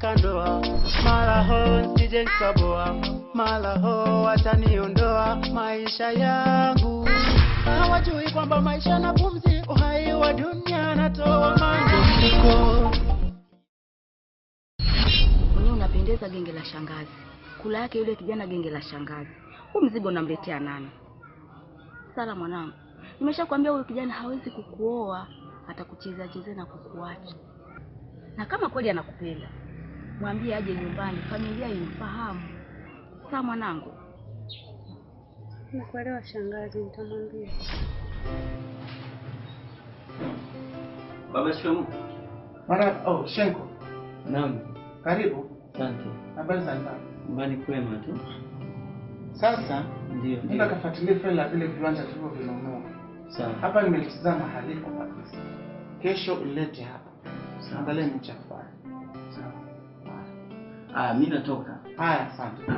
nataka ndoa, mara ho nsije nikaboa, mara ho wataniondoa maisha yangu. Hawajui kwamba maisha na pumzi, uhai wa dunia natoa mango. Wewe unapendeza genge la shangazi. Kula yake yule kijana genge la shangazi. Huu mzigo unamletea nani? Sala mwanangu. Nimeshakwambia huyu kijana hawezi kukuoa, atakuchezea chezea na kukuacha. Na kama kweli anakupenda, mwambie aje nyumbani, familia imfahamu. Sawa mwanangu? Nakuelewa shangazi, nitamwambia. Baba shikamoo. Mara Shenko. Naam. Karibu. Asante. Habari za nyumbani? Nyumbani kwema tu. Sasa Ndio. nenda kafuatilia file vile viwanja tulivyo vinunua. Sawa. Hapa nimelitazama haliko kabisa. Kesho ulete hapa. Angalia ni chafaa. Sawa. Mimi natoka. Haya, asante.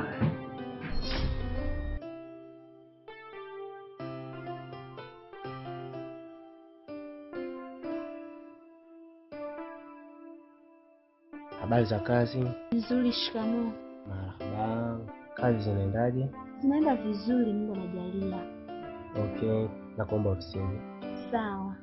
Habari za kazi? Nzuri, shikamoo. Marhaba. Kazi zinaendaje? Zinaenda vizuri, Mungu anajalia. Okay, nakuomba ofisini. Sawa.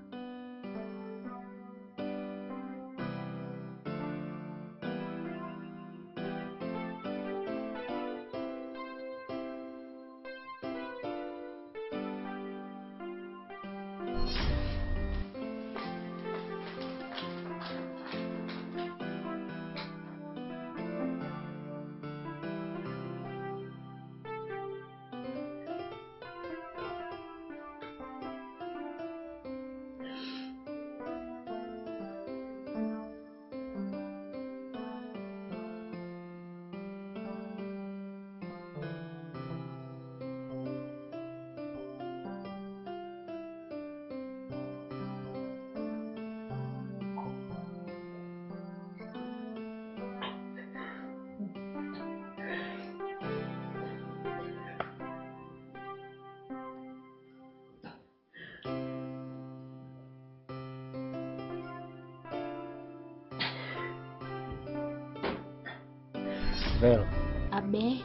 Vero. Abe.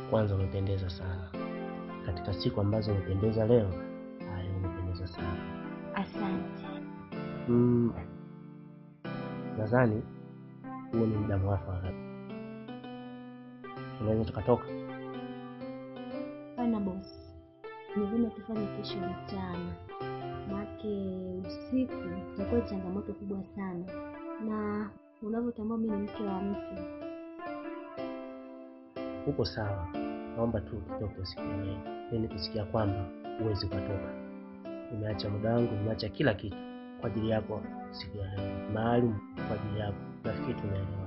Kwanza umependeza sana. Katika siku ambazo umependeza leo, umependeza sana. Asante. Nadhani huo ni muda mwafaka. Tunaweza tukatoka. Pana boss. Ni vyema tufanye kesho mchana. Maana usiku itakuwa changamoto kubwa sana. Na unavyotambua mimi ni mke wa mtu. Uko sawa. Naomba tu tutoke siku leo. Yaani kusikia kwamba uweze kutoka. Nimeacha muda wangu, nimeacha kila kitu kwa ajili yako siku ya leo. Maalum kwa ajili yako. Nafikiri tunaelewa.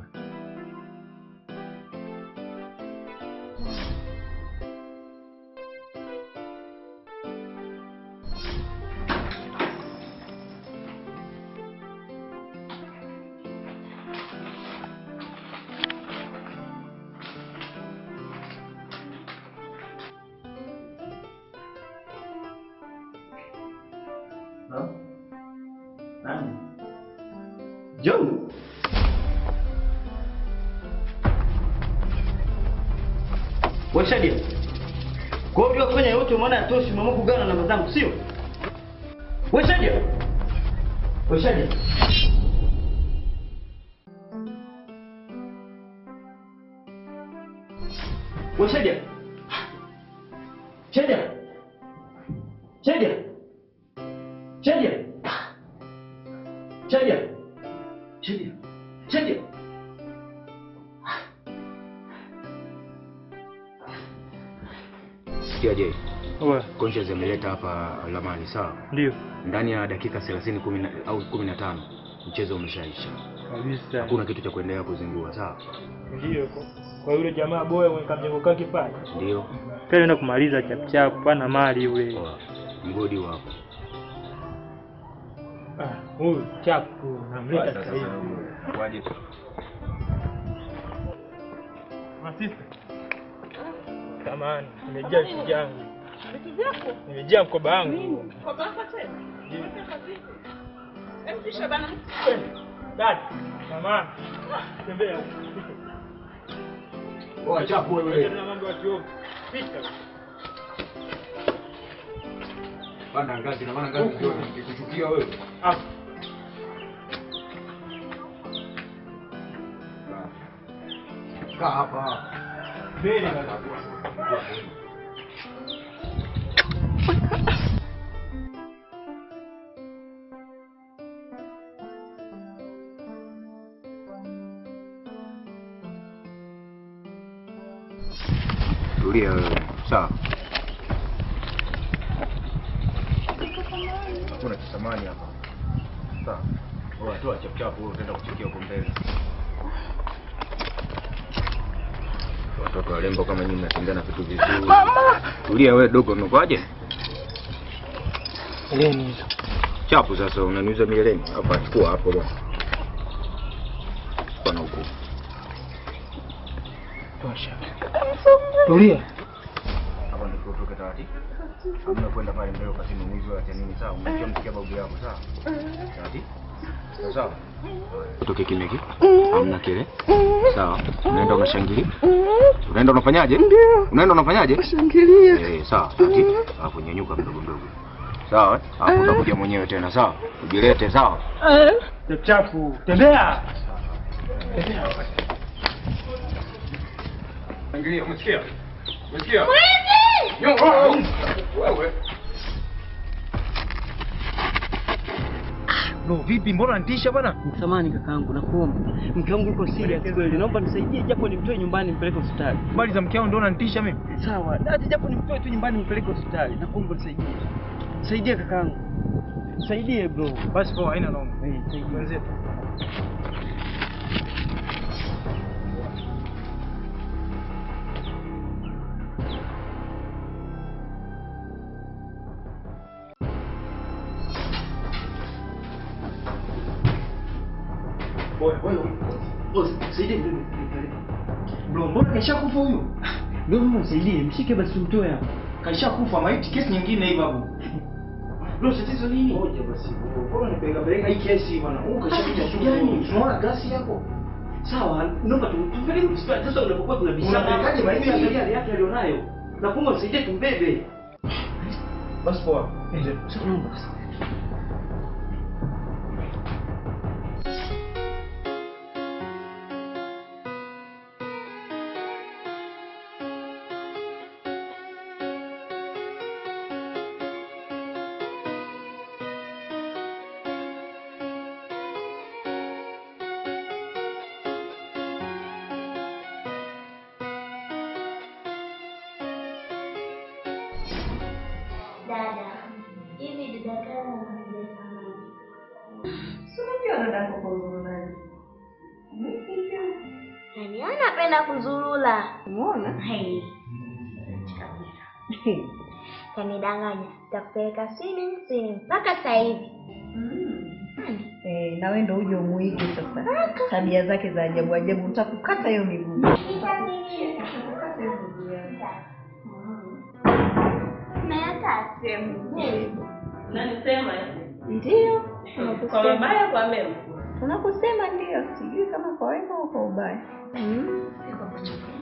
John. Washadia. Kwa hiyo kufanya yote umeona atoshi mama kugana namba zangu sio? Washadia. Washadia. Washadia. Shadia. Shadia. Shadia. Shadia. Shadia. Shadia. Sikiaje? Conscious ameleta hapa lamani sawa? Ndio. Ndani ya dakika 30 au 15 mchezo umeshaisha. Kabisa. Hakuna kitu cha kuendelea kuzingua sawa? Ndio. Kwa yule jamaa boya mwenye kamjengo kake pale. Ndio. Kaenda kumaliza chap pana mali yule. Mgodi wapo. Huyu chapu namleta sasa hivi. Waje. Masista. Tamani, nimejaa vitu vyangu. Vitu vyako? Nimejaa mkoba wangu. Mkoba wako tena? Nimetoka vipi? Hebu kisha bana. Dad, mama. Tembea. Wewe chapu wewe. Ndio mambo ya kioo. Pita. Panda ngazi na maana ngazi ndio nikuchukia wewe. Ah. Kaa hapa. Mbele. Tulia wewe. Sawa. Hakuna kisamani hapa. Sawa. Wewe toa chap wewe utaenda kuchekia huko mbele. Watoto walembo kama nyinyi mnashindana vitu vizuri. Tulia wewe dogo unakoaje? Eleni hizo. Chapu sasa unaniuza mieleni. Hapa chukua hapo bwana. Bwana huko. Tosha. Tulia. Hapo ndio kutoka taratibu. Hamna kwenda pale mbele wakati mwizi wa nini sawa? Msikia babu yako sawa? Taratibu. Sawa. Utoke kimya hiki. Hamna kile. Sawa. Unaenda unashangilia. Unaenda unafanyaje? Unaenda unafanyaje? Shangilia. Sawa. Taratibu. Alafu nyanyuka mdogo mdogo. Sawa? Hapo utakuja mwenyewe tena sawa? Ujilete sawa? Chapu. Tembea. Angalia, umesikia? Umesikia? Wewe. No, vipi mbona unanitisha bwana? Samahani kakaangu, nakuomba. Mke wangu yuko serious kweli. Naomba nisaidie japo nimtoe nyumbani nimpeleke hospitali. Habari za mkeo ndio unanitisha mimi? Sawa. Hata japo nimtoe tu nyumbani nimpeleke hospitali. Nakuomba nisaidie. Nisaidie kakaangu. Nisaidie bro. Basi poa, haina noma. Nisaidie wenzetu. Saidie bro, mbona kashakufa huyu? Bro, msaidie, mshike basi tumtoe hapa. Kashakufa maiti, kesi nyingine hii babu. Bro, tatizo nini? Ngoja basi. Mbona nipeleka hii kesi bwana? Kashakufa gani? Unaona kasi yako? Sawa, naomba tumpeleke hospitali. Sasa unapokuwa tunabishana. Unapelekaje maiti angalia hali yake alionayo. Na kumbe msaidie tumbebe. Basi poa. Sasa naomba. Dada, hivi dada kama unakuja sana. Sio anataka kuzurura. Yaani anapenda kuzurura. Umeona? Hey. Kabisa. Kanidanganya. Takupeleka swimming mpaka sasa hivi. Na wewe ndio uje umuige sasa. Tabia zake za ajabu ajabu utakukata hiyo miguu. Na hata sehemu. Nanisema Ndio. kwa mabaya kwa mema. Tunakusema ndio, sijui kama kwa wema au kwa ubaya. Siko kuchoka.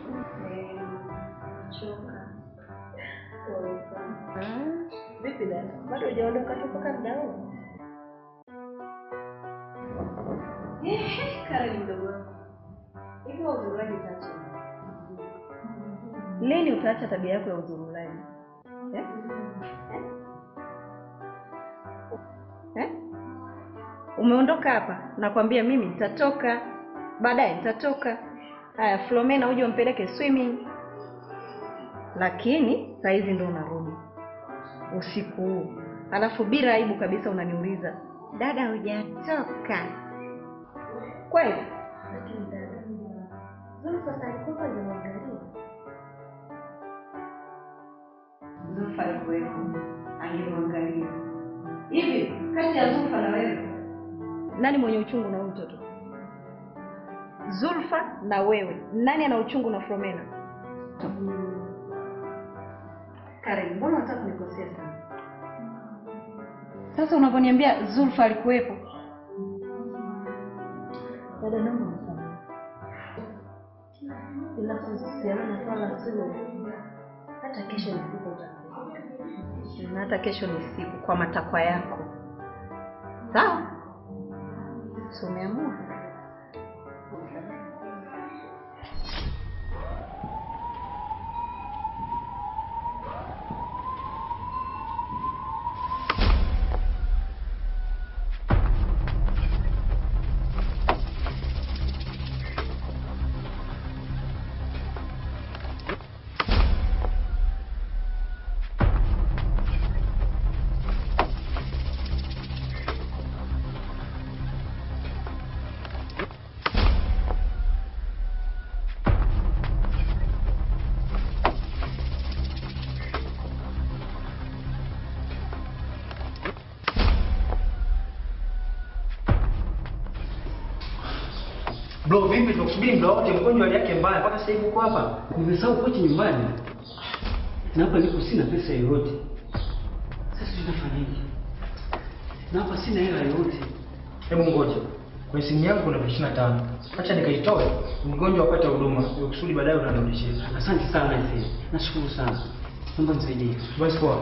Choka. Vipi dada? Bado hujaondoka tu mpaka muda huu? Kara ni mdogo wangu. Hivi uzururaji utaacha? Lini utaacha tabia yako ya uzururaji? Umeondoka hapa, nakwambia mimi nitatoka. Baadaye nitatoka. Haya, Flomena uje umpeleke swimming. Lakini saa hizi ndio unarudi. Usiku huu. Alafu bila aibu kabisa unaniuliza, "Dada hujatoka?" Kweli? Lakini dada. Zulfa alikuwa anamwangalia. Zulfa alikuwepo. Angemwangalia. Hivi, kati ya Zulfa na wewe, nani mwenye uchungu na huyu mtoto? Zulfa na wewe. Nani ana uchungu na Flomena? Karen, mbona unataka kunikosea sana? Sasa unaponiambia Zulfa alikuwepo, Dada, naomba msamaha. Ila kuhusiana na swala la Sulu, hata kesho ni siku utakuja. Na hata kesho ni siku kwa matakwa yako. Sawa? So umeamua? Bro, vipi tukusubiri muda wote, mgonjwa hali yake mbaya mpaka sasa hivi uko hapa? Nimesahau kochi nyumbani. Na hapa niko sina pesa yoyote. Sasa tunafanyaje? Na hapa sina hela yoyote. Hebu ngoja. Kwa simu yangu kuna 25. Acha nikaitoe. Mgonjwa apate huduma. Ukusudi baadaye unanirudishia. Asante sana mzee. Nashukuru sana. Naomba nisaidie. Basi poa.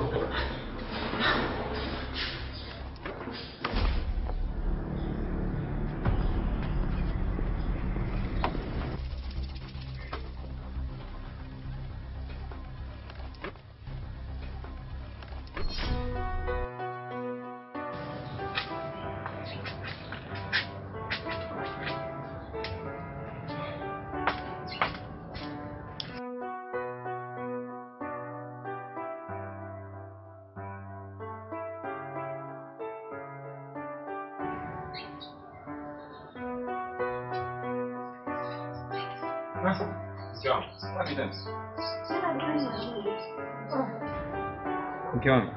Mke wangu,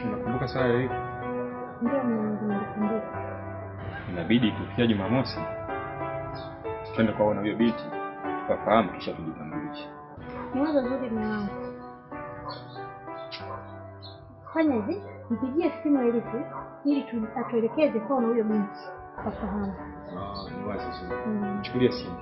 unakumbuka swala hili? Ndio nakumbuka. Inabidi kufikia Jumamosi twende kuona huyo binti tukafahamu kisha tujitambulishe. Ni wazo zuri mwanangu. Fanya hivi, mpigie simu Elisi ili atuelekeze kwa huyo binti. Tufahamu. Ni wazo zuri. Chukulia simu.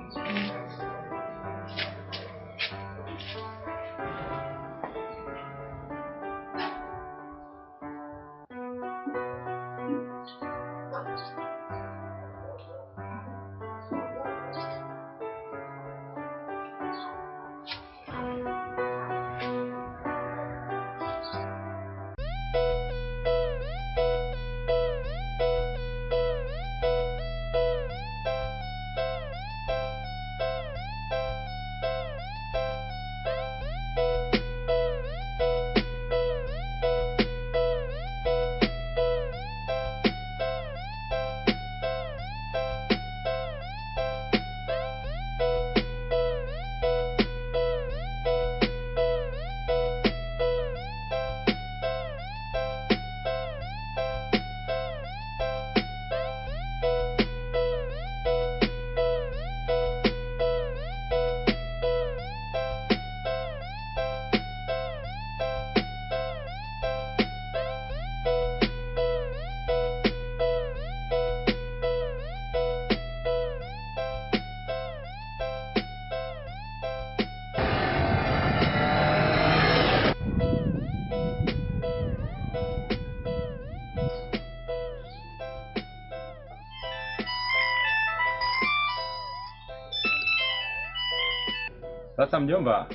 Sasa mjomba,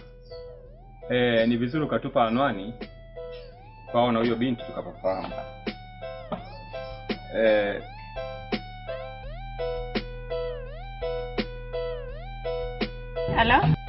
ni vizuri ukatupa anwani kwa na huyo binti tukapafahamu. Hello?